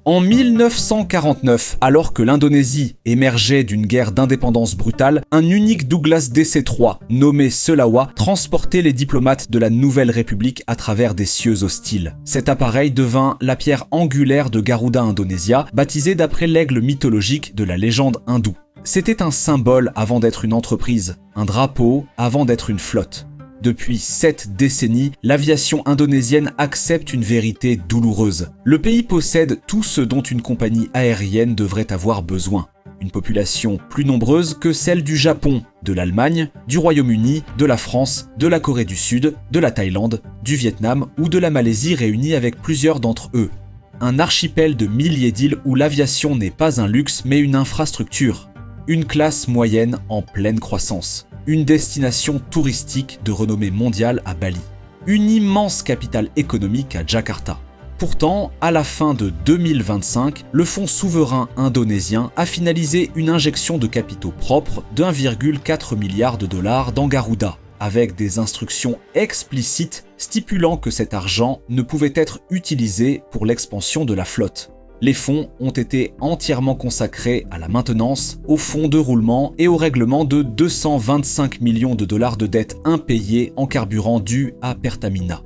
En 1949, alors que l'Indonésie émergeait d'une guerre d'indépendance brutale, un unique Douglas DC-3, nommé Selawa, transportait les diplomates de la Nouvelle République à travers des cieux hostiles. Cet appareil devint la pierre angulaire de Garuda Indonesia, baptisé d'après l'aigle mythologique de la légende hindoue. C'était un symbole avant d'être une entreprise, un drapeau avant d'être une flotte. Depuis 7 décennies, l'aviation indonésienne accepte une vérité douloureuse. Le pays possède tout ce dont une compagnie aérienne devrait avoir besoin. Une population plus nombreuse que celle du Japon, de l'Allemagne, du Royaume-Uni, de la France, de la Corée du Sud, de la Thaïlande, du Vietnam ou de la Malaisie réunis avec plusieurs d'entre eux. Un archipel de milliers d'îles où l'aviation n'est pas un luxe mais une infrastructure. Une classe moyenne en pleine croissance. Une destination touristique de renommée mondiale à Bali. Une immense capitale économique à Jakarta. Pourtant, à la fin de 2025, le Fonds souverain indonésien a finalisé une injection de capitaux propres de 1,4 milliard de dollars dans Garuda, avec des instructions explicites stipulant que cet argent ne pouvait être utilisé pour l'expansion de la flotte. Les fonds ont été entièrement consacrés à la maintenance, aux fonds de roulement et au règlement de 225 millions de dollars de dettes impayées en carburant dû à Pertamina.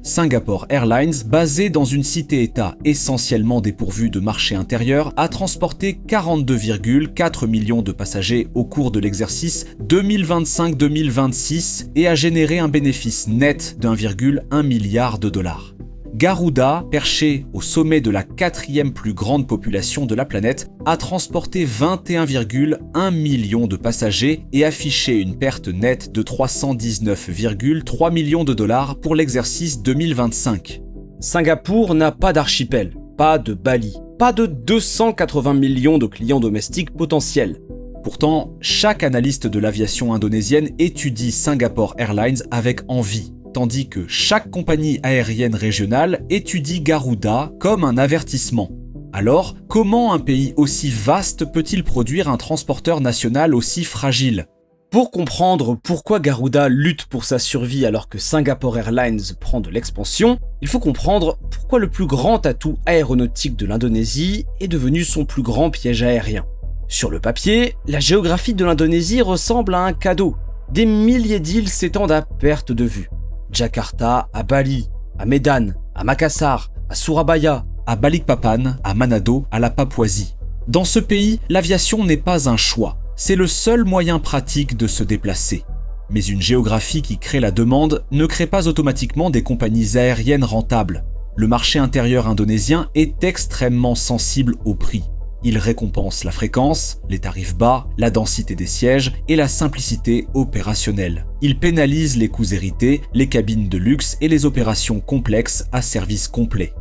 Singapore Airlines, basée dans une cité-État essentiellement dépourvue de marché intérieur, a transporté 42,4 millions de passagers au cours de l'exercice 2025-2026 et a généré un bénéfice net d'1,1 milliard de dollars. Garuda, perché au sommet de la 4e plus grande population de la planète, a transporté 21,1 millions de passagers et affiché une perte nette de 319,3 millions de dollars pour l'exercice 2025. Singapour n'a pas d'archipel, pas de Bali, pas de 280 millions de clients domestiques potentiels. Pourtant, chaque analyste de l'aviation indonésienne étudie Singapore Airlines avec envie. Tandis que chaque compagnie aérienne régionale étudie Garuda comme un avertissement. Alors, comment un pays aussi vaste peut-il produire un transporteur national aussi fragile ? Pour comprendre pourquoi Garuda lutte pour sa survie alors que Singapore Airlines prend de l'expansion, il faut comprendre pourquoi le plus grand atout aéronautique de l'Indonésie est devenu son plus grand piège aérien. Sur le papier, la géographie de l'Indonésie ressemble à un cadeau. Des milliers d'îles s'étendent à perte de vue. Jakarta à Bali, à Medan, à Makassar, à Surabaya, à Balikpapan, à Manado, à la Papouasie. Dans ce pays, l'aviation n'est pas un choix, c'est le seul moyen pratique de se déplacer. Mais une géographie qui crée la demande ne crée pas automatiquement des compagnies aériennes rentables. Le marché intérieur indonésien est extrêmement sensible au prix. Il récompense la fréquence, les tarifs bas, la densité des sièges et la simplicité opérationnelle. Il pénalise les coûts hérités, les cabines de luxe et les opérations complexes à service complet.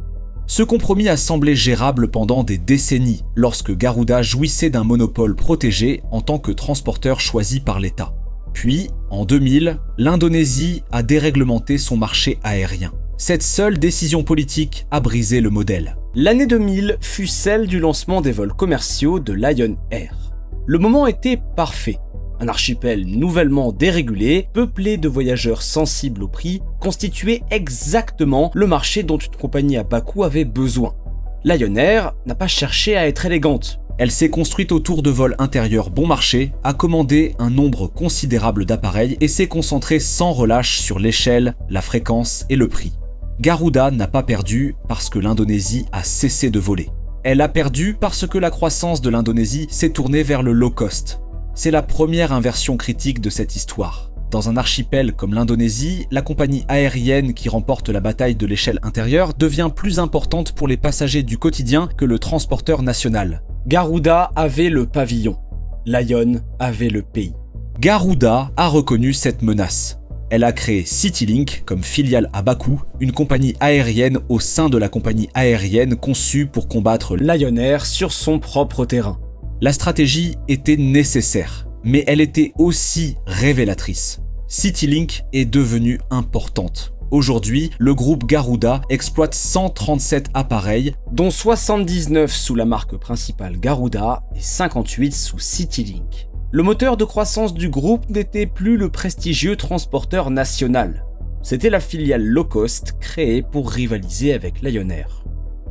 Ce compromis a semblé gérable pendant des décennies, lorsque Garuda jouissait d'un monopole protégé en tant que transporteur choisi par l'État. Puis, en 2000, l'Indonésie a déréglementé son marché aérien. Cette seule décision politique a brisé le modèle. L'année 2000 fut celle du lancement des vols commerciaux de Lion Air. Le moment était parfait. Un archipel nouvellement dérégulé, peuplé de voyageurs sensibles au prix, constituait exactement le marché dont une compagnie à bas coût avait besoin. Lion Air n'a pas cherché à être élégante. Elle s'est construite autour de vols intérieurs bon marché, a commandé un nombre considérable d'appareils et s'est concentrée sans relâche sur l'échelle, la fréquence et le prix. Garuda n'a pas perdu parce que l'Indonésie a cessé de voler. Elle a perdu parce que la croissance de l'Indonésie s'est tournée vers le low cost. C'est la première inversion critique de cette histoire. Dans un archipel comme l'Indonésie, la compagnie aérienne qui remporte la bataille de l'échelle intérieure devient plus importante pour les passagers du quotidien que le transporteur national. Garuda avait le pavillon. Lion avait le pays. Garuda a reconnu cette menace. Elle a créé CityLink comme filiale à bas coût, une compagnie aérienne au sein de la compagnie aérienne conçue pour combattre Lion Air sur son propre terrain. La stratégie était nécessaire, mais elle était aussi révélatrice. CityLink est devenue importante. Aujourd'hui, le groupe Garuda exploite 137 appareils, dont 79 sous la marque principale Garuda et 58 sous CityLink. Le moteur de croissance du groupe n'était plus le prestigieux transporteur national. C'était la filiale low cost créée pour rivaliser avec Lion Air.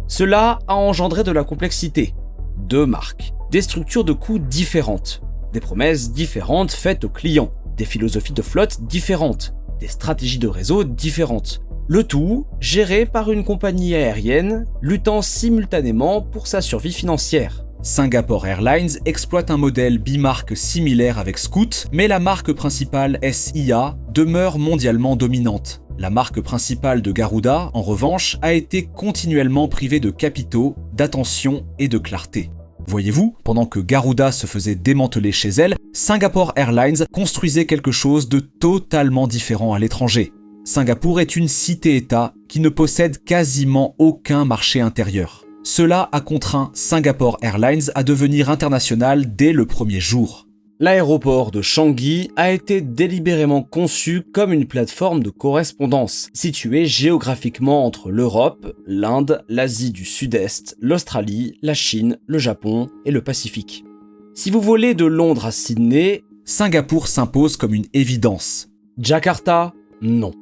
Cela a engendré de la complexité. 2 marques, des structures de coûts différentes, des promesses différentes faites aux clients, des philosophies de flotte différentes, des stratégies de réseau différentes. Le tout géré par une compagnie aérienne luttant simultanément pour sa survie financière. Singapore Airlines exploite un modèle bimarque similaire avec Scoot, mais la marque principale SIA demeure mondialement dominante. La marque principale de Garuda, en revanche, a été continuellement privée de capitaux, d'attention et de clarté. Voyez-vous, pendant que Garuda se faisait démanteler chez elle, Singapore Airlines construisait quelque chose de totalement différent à l'étranger. Singapour est une cité-État qui ne possède quasiment aucun marché intérieur. Cela a contraint Singapore Airlines à devenir international dès le premier jour. L'aéroport de Changi a été délibérément conçu comme une plateforme de correspondance, située géographiquement entre l'Europe, l'Inde, l'Asie du Sud-Est, l'Australie, la Chine, le Japon et le Pacifique. Si vous volez de Londres à Sydney, Singapour s'impose comme une évidence. Jakarta, non.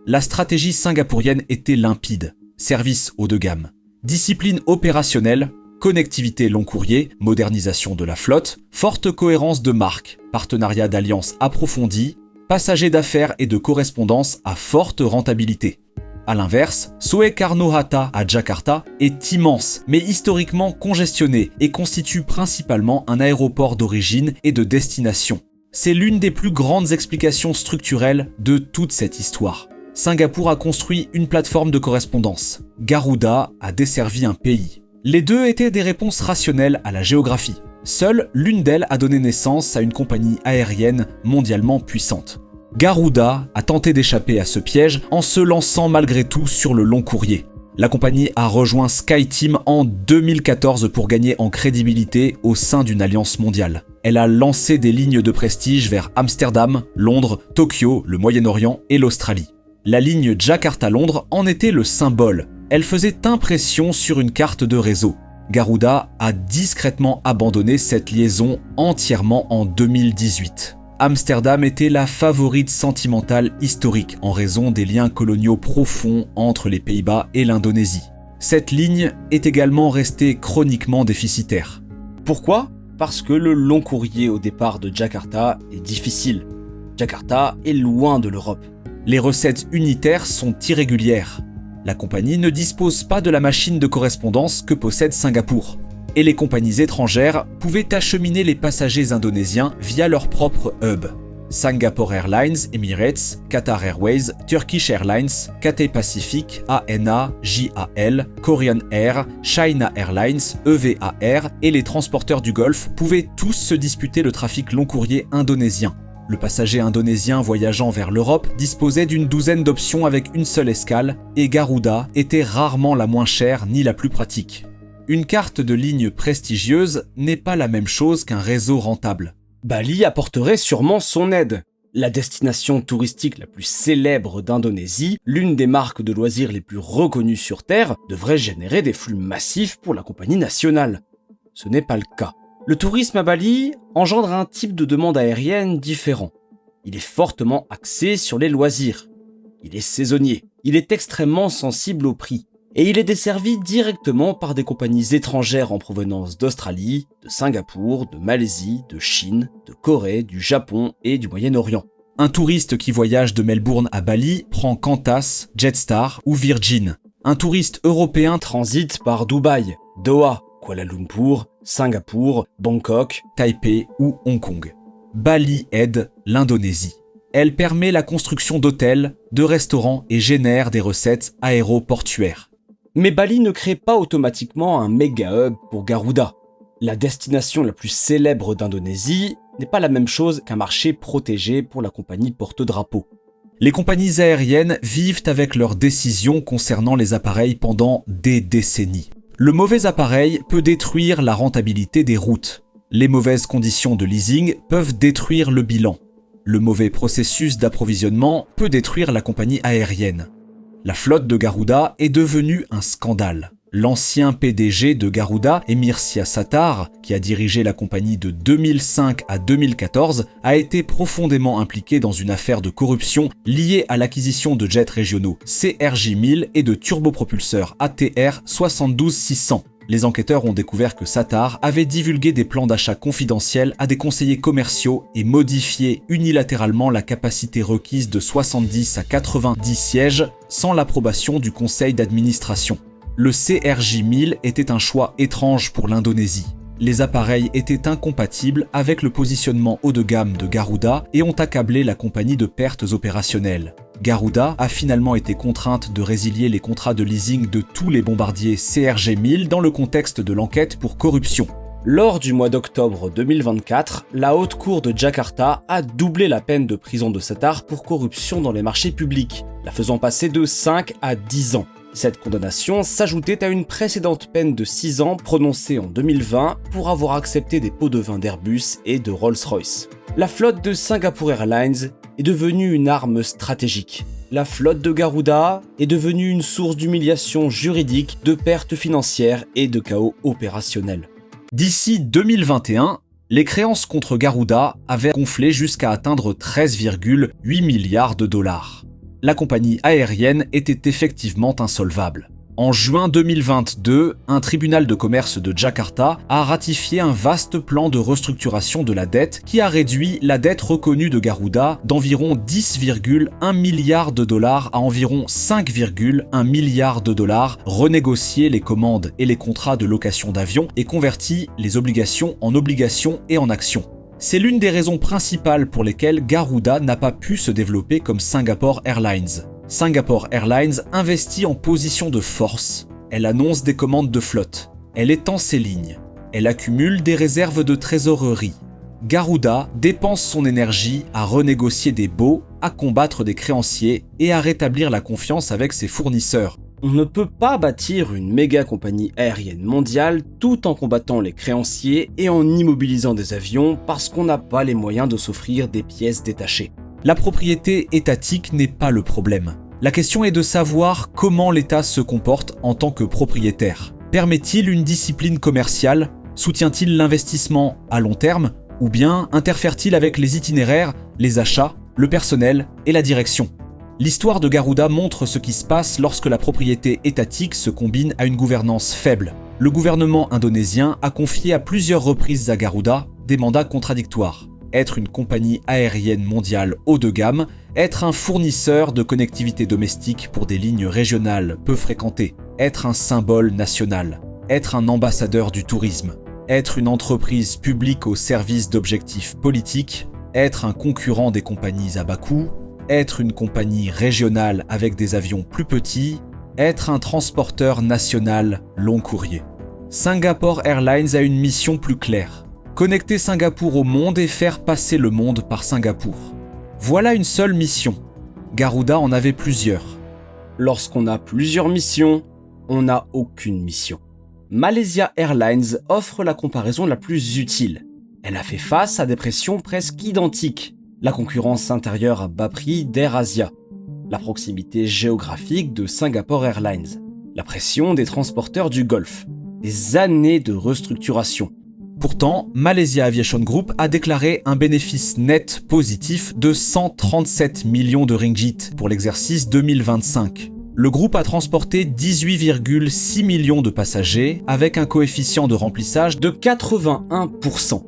La stratégie singapourienne était limpide. Service haut de gamme. Discipline opérationnelle, connectivité long courrier, modernisation de la flotte, forte cohérence de marque, partenariat d'alliances approfondis, passagers d'affaires et de correspondance à forte rentabilité. A l'inverse, Soekarno-Hatta à Jakarta est immense, mais historiquement congestionné et constitue principalement un aéroport d'origine et de destination. C'est l'une des plus grandes explications structurelles de toute cette histoire. Singapour a construit une plateforme de correspondance. Garuda a desservi un pays. Les deux étaient des réponses rationnelles à la géographie. Seule l'une d'elles a donné naissance à une compagnie aérienne mondialement puissante. Garuda a tenté d'échapper à ce piège en se lançant malgré tout sur le long courrier. La compagnie a rejoint SkyTeam en 2014 pour gagner en crédibilité au sein d'une alliance mondiale. Elle a lancé des lignes de prestige vers Amsterdam, Londres, Tokyo, le Moyen-Orient et l'Australie. La ligne Jakarta-Londres en était le symbole. Elle faisait impression sur une carte de réseau. Garuda a discrètement abandonné cette liaison entièrement en 2018. Amsterdam était la favorite sentimentale historique en raison des liens coloniaux profonds entre les Pays-Bas et l'Indonésie. Cette ligne est également restée chroniquement déficitaire. Pourquoi ? Parce que le long courrier au départ de Jakarta est difficile. Jakarta est loin de l'Europe. Les recettes unitaires sont irrégulières. La compagnie ne dispose pas de la machine de correspondance que possède Singapour. Et les compagnies étrangères pouvaient acheminer les passagers indonésiens via leur propre hub. Singapore Airlines, Emirates, Qatar Airways, Turkish Airlines, Cathay Pacific, ANA, JAL, Korean Air, China Airlines, EVA Air et les transporteurs du Golfe pouvaient tous se disputer le trafic long courrier indonésien. Le passager indonésien voyageant vers l'Europe disposait d'une douzaine d'options avec une seule escale et Garuda était rarement la moins chère ni la plus pratique. Une carte de ligne prestigieuse n'est pas la même chose qu'un réseau rentable. Bali apporterait sûrement son aide. La destination touristique la plus célèbre d'Indonésie, l'une des marques de loisirs les plus reconnues sur Terre, devrait générer des flux massifs pour la compagnie nationale. Ce n'est pas le cas. Le tourisme à Bali engendre un type de demande aérienne différent. Il est fortement axé sur les loisirs. Il est saisonnier. Il est extrêmement sensible au prix. Et il est desservi directement par des compagnies étrangères en provenance d'Australie, de Singapour, de Malaisie, de Chine, de Corée, du Japon et du Moyen-Orient. Un touriste qui voyage de Melbourne à Bali prend Qantas, Jetstar ou Virgin. Un touriste européen transite par Dubaï, Doha, Kuala Lumpur, Singapour, Bangkok, Taipei ou Hong Kong. Bali aide l'Indonésie. Elle permet la construction d'hôtels, de restaurants et génère des recettes aéroportuaires. Mais Bali ne crée pas automatiquement un méga hub pour Garuda. La destination la plus célèbre d'Indonésie n'est pas la même chose qu'un marché protégé pour la compagnie porte-drapeau. Les compagnies aériennes vivent avec leurs décisions concernant les appareils pendant des décennies. Le mauvais appareil peut détruire la rentabilité des routes. Les mauvaises conditions de leasing peuvent détruire le bilan. Le mauvais processus d'approvisionnement peut détruire la compagnie aérienne. La flotte de Garuda est devenue un scandale. L'ancien PDG de Garuda, Emir Sattar, qui a dirigé la compagnie de 2005 à 2014, a été profondément impliqué dans une affaire de corruption liée à l'acquisition de jets régionaux CRJ-1000 et de turbopropulseurs ATR 72600. Les enquêteurs ont découvert que Sattar avait divulgué des plans d'achat confidentiels à des conseillers commerciaux et modifié unilatéralement la capacité requise de 70 à 90 sièges sans l'approbation du conseil d'administration. Le CRJ-1000 était un choix étrange pour l'Indonésie. Les appareils étaient incompatibles avec le positionnement haut de gamme de Garuda et ont accablé la compagnie de pertes opérationnelles. Garuda a finalement été contrainte de résilier les contrats de leasing de tous les bombardiers CRJ-1000 dans le contexte de l'enquête pour corruption. Lors du mois d'octobre 2024, la Haute Cour de Jakarta a doublé la peine de prison de Sattar pour corruption dans les marchés publics, la faisant passer de 5 à 10 ans. Cette condamnation s'ajoutait à une précédente peine de 6 ans prononcée en 2020 pour avoir accepté des pots de vin d'Airbus et de Rolls-Royce. La flotte de Singapore Airlines est devenue une arme stratégique. La flotte de Garuda est devenue une source d'humiliation juridique, de pertes financières et de chaos opérationnel. D'ici 2021, les créances contre Garuda avaient gonflé jusqu'à atteindre 13,8 milliards de dollars. La compagnie aérienne était effectivement insolvable. En juin 2022, un tribunal de commerce de Jakarta a ratifié un vaste plan de restructuration de la dette qui a réduit la dette reconnue de Garuda d'environ 10,1 milliards de dollars à environ 5,1 milliards de dollars, renégocié les commandes et les contrats de location d'avions et converti les obligations et en actions. C'est l'une des raisons principales pour lesquelles Garuda n'a pas pu se développer comme Singapore Airlines. Singapore Airlines investit en position de force, elle annonce des commandes de flotte, elle étend ses lignes, elle accumule des réserves de trésorerie. Garuda dépense son énergie à renégocier des baux, à combattre des créanciers et à rétablir la confiance avec ses fournisseurs. On ne peut pas bâtir une méga compagnie aérienne mondiale tout en combattant les créanciers et en immobilisant des avions parce qu'on n'a pas les moyens de s'offrir des pièces détachées. La propriété étatique n'est pas le problème. La question est de savoir comment l'État se comporte en tant que propriétaire. Permet-il une discipline commerciale? Soutient-il l'investissement à long terme? Ou bien interfère-t-il avec les itinéraires, les achats, le personnel et la direction? L'histoire de Garuda montre ce qui se passe lorsque la propriété étatique se combine à une gouvernance faible. Le gouvernement indonésien a confié à plusieurs reprises à Garuda des mandats contradictoires. Être une compagnie aérienne mondiale haut de gamme, être un fournisseur de connectivité domestique pour des lignes régionales peu fréquentées, être un symbole national, être un ambassadeur du tourisme, être une entreprise publique au service d'objectifs politiques, être un concurrent des compagnies à bas coût, être une compagnie régionale avec des avions plus petits, être un transporteur national long courrier. Singapore Airlines a une mission plus claire. Connecter Singapour au monde et faire passer le monde par Singapour. Voilà une seule mission. Garuda en avait plusieurs. Lorsqu'on a plusieurs missions, on n'a aucune mission. Malaysia Airlines offre la comparaison la plus utile. Elle a fait face à des pressions presque identiques. La concurrence intérieure à bas prix d'AirAsia, la proximité géographique de Singapore Airlines, la pression des transporteurs du Golfe, des années de restructuration. Pourtant, Malaysia Aviation Group a déclaré un bénéfice net positif de 137 millions de ringgit pour l'exercice 2025. Le groupe a transporté 18,6 millions de passagers avec un coefficient de remplissage de 81%.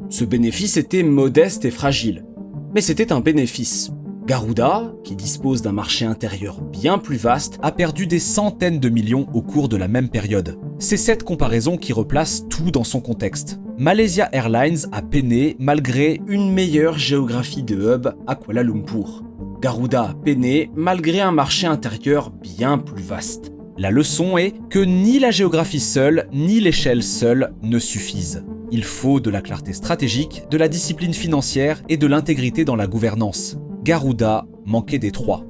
Ce bénéfice était modeste et fragile. Mais c'était un bénéfice. Garuda, qui dispose d'un marché intérieur bien plus vaste, a perdu des centaines de millions au cours de la même période. C'est cette comparaison qui replace tout dans son contexte. Malaysia Airlines a peiné malgré une meilleure géographie de hub à Kuala Lumpur. Garuda a peiné malgré un marché intérieur bien plus vaste. La leçon est que ni la géographie seule, ni l'échelle seule ne suffisent. Il faut de la clarté stratégique, de la discipline financière et de l'intégrité dans la gouvernance. Garuda manquait des trois.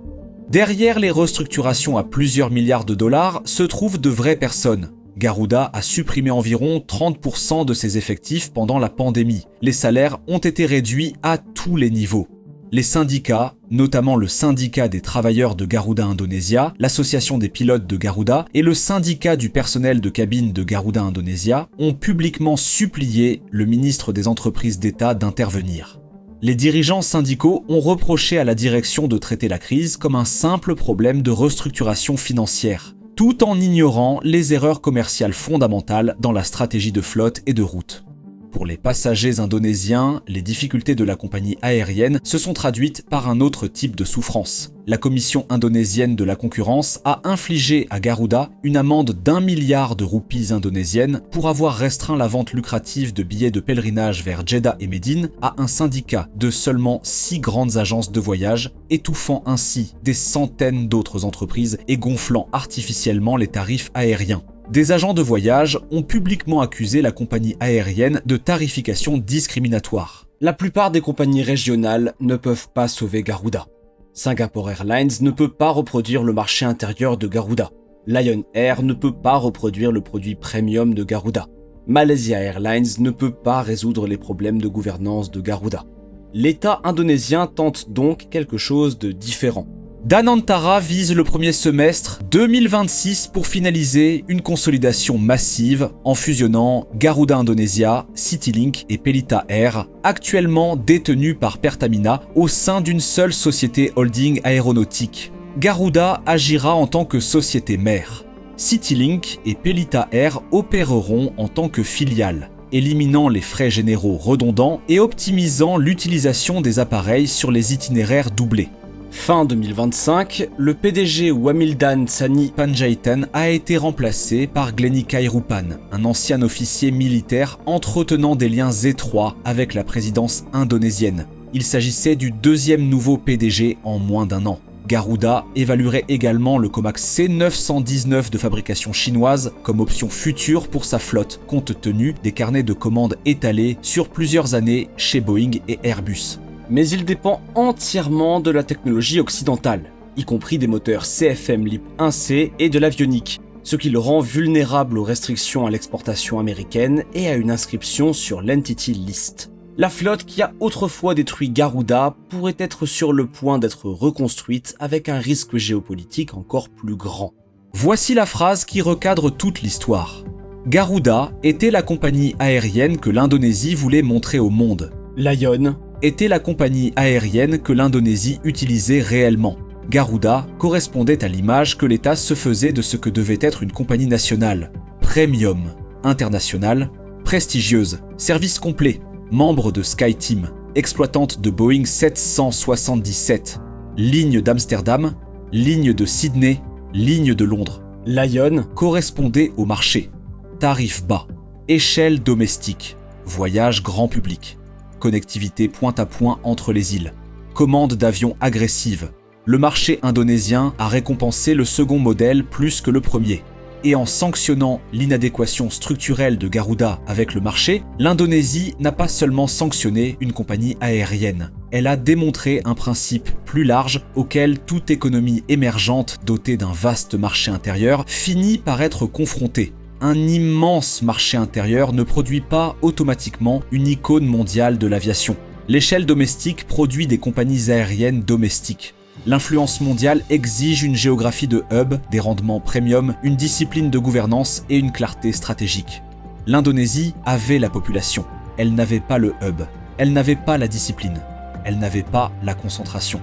Derrière les restructurations à plusieurs milliards de dollars se trouvent de vraies personnes. Garuda a supprimé environ 30% de ses effectifs pendant la pandémie. Les salaires ont été réduits à tous les niveaux. Les syndicats, notamment le syndicat des travailleurs de Garuda Indonesia, l'association des pilotes de Garuda et le syndicat du personnel de cabine de Garuda Indonesia, ont publiquement supplié le ministre des Entreprises d'État d'intervenir. Les dirigeants syndicaux ont reproché à la direction de traiter la crise comme un simple problème de restructuration financière, tout en ignorant les erreurs commerciales fondamentales dans la stratégie de flotte et de route. Pour les passagers indonésiens, les difficultés de la compagnie aérienne se sont traduites par un autre type de souffrance. La Commission indonésienne de la concurrence a infligé à Garuda une amende d'1 milliard de roupies indonésiennes pour avoir restreint la vente lucrative de billets de pèlerinage vers Jeddah et Médine à un syndicat de seulement 6 grandes agences de voyage, étouffant ainsi des centaines d'autres entreprises et gonflant artificiellement les tarifs aériens. Des agents de voyage ont publiquement accusé la compagnie aérienne de tarification discriminatoire. La plupart des compagnies régionales ne peuvent pas sauver Garuda. Singapore Airlines ne peut pas reproduire le marché intérieur de Garuda. Lion Air ne peut pas reproduire le produit premium de Garuda. Malaysia Airlines ne peut pas résoudre les problèmes de gouvernance de Garuda. L'État indonésien tente donc quelque chose de différent. Danantara vise le premier semestre 2026 pour finaliser une consolidation massive en fusionnant Garuda Indonesia, Citylink et Pelita Air, actuellement détenus par Pertamina au sein d'une seule société holding aéronautique. Garuda agira en tant que société mère. Citylink et Pelita Air opéreront en tant que filiales, éliminant les frais généraux redondants et optimisant l'utilisation des appareils sur les itinéraires doublés. Fin 2025, le PDG Wamildan Sani Panjaitan a été remplacé par Glenny Kairupan, un ancien officier militaire entretenant des liens étroits avec la présidence indonésienne. Il s'agissait du deuxième nouveau PDG en moins d'1 an. Garuda évaluerait également le Comac C919 de fabrication chinoise comme option future pour sa flotte, compte tenu des carnets de commandes étalés sur plusieurs années chez Boeing et Airbus. Mais il dépend entièrement de la technologie occidentale, y compris des moteurs CFM LEAP 1C et de l'avionique, ce qui le rend vulnérable aux restrictions à l'exportation américaine et à une inscription sur l'Entity List. La flotte qui a autrefois détruit Garuda pourrait être sur le point d'être reconstruite avec un risque géopolitique encore plus grand. Voici la phrase qui recadre toute l'histoire. Garuda était la compagnie aérienne que l'Indonésie voulait montrer au monde. Lion était la compagnie aérienne que l'Indonésie utilisait réellement. Garuda correspondait à l'image que l'État se faisait de ce que devait être une compagnie nationale. Premium, internationale, prestigieuse, service complet, membre de SkyTeam, exploitante de Boeing 777, ligne d'Amsterdam, ligne de Sydney, ligne de Londres. Lion correspondait au marché. Tarif bas, échelle domestique, voyage grand public. Connectivité point à point entre les îles, commande d'avions agressive. Le marché indonésien a récompensé le second modèle plus que le premier. Et en sanctionnant l'inadéquation structurelle de Garuda avec le marché, l'Indonésie n'a pas seulement sanctionné une compagnie aérienne. Elle a démontré un principe plus large auquel toute économie émergente dotée d'un vaste marché intérieur finit par être confrontée. Un immense marché intérieur ne produit pas automatiquement une icône mondiale de l'aviation. L'échelle domestique produit des compagnies aériennes domestiques. L'influence mondiale exige une géographie de hub, des rendements premium, une discipline de gouvernance et une clarté stratégique. L'Indonésie avait la population. Elle n'avait pas le hub. Elle n'avait pas la discipline. Elle n'avait pas la concentration.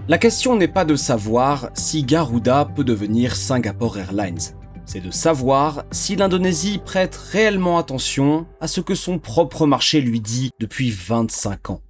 La question n'est pas de savoir si Garuda peut devenir Singapore Airlines. C'est de savoir si l'Indonésie prête réellement attention à ce que son propre marché lui dit depuis 25 ans.